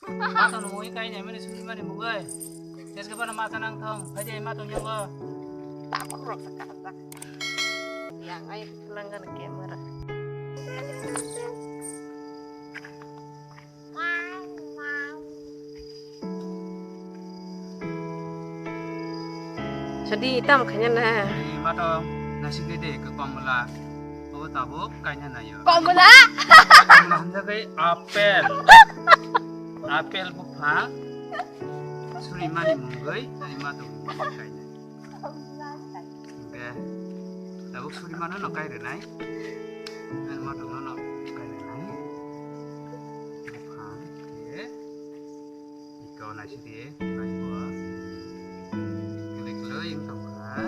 Mata nunggu ikai nih, mana suri mana munggai. Jas kepada mata nang thong, aja mata nyangga. Tak kurang sekarang. Yang air kelanggan kamera. Jadi hitam kayaknya nah. Mata nasi gede ke pamela. Oh tabuk kayaknya na yo. Komula. Pamela kayak apel. Apel bukan. Suri mana munggai, dari mata kayaknya. Oke. Tabuk suri mana no kayak renai. Dan mata no kayak renai. Bukan. Oke. Ikaw nasi dia, baik buah. Keling tong ha.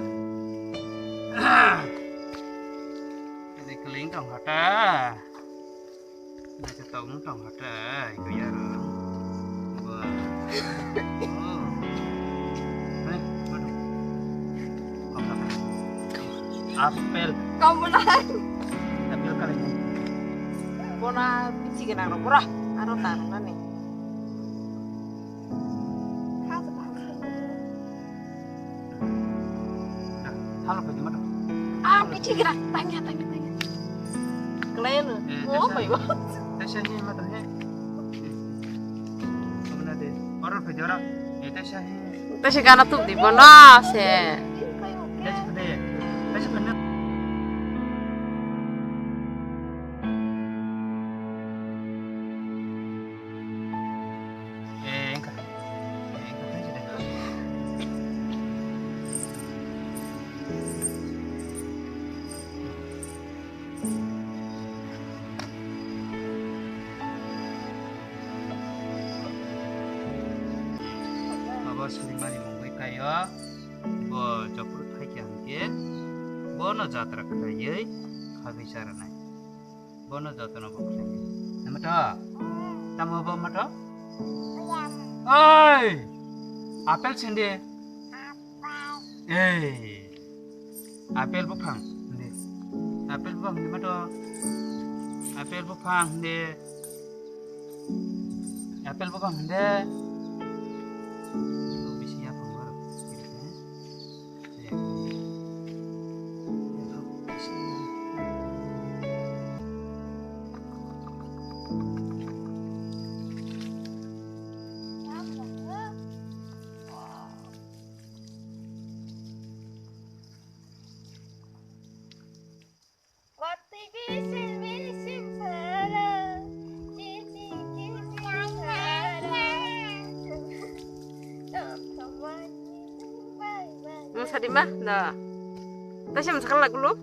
Keling tong hata. Nah tong hata iku ya ro. Wah. Oh. Waduh. Apel. Komula. Apel kali ini. Bona biji kena pura. Aro tarunan nih. Halo bagaimana? Biji kena tanya. Kalian mau apa ya? Tasyahi mata he. Kamu deh. Orang berjarak. Tasyahi. Tapi karena tuh di mana sih? Tasyahi deh. Tasyahi bener. Enggak. Enggak aja deh. Suri mani munggai kaya, bo japur thai ki angke, bo no jatra kaya, khabi saranai, bo no jatra no bokrai. Namata, tamu bo mata? Oi, apel sende. Apel bupang, sende. Apel bupang di mata? Apel bupang sende. Apel bupang sende. Mau sedih mah? Nah, tapi masih sekarang lagu lu.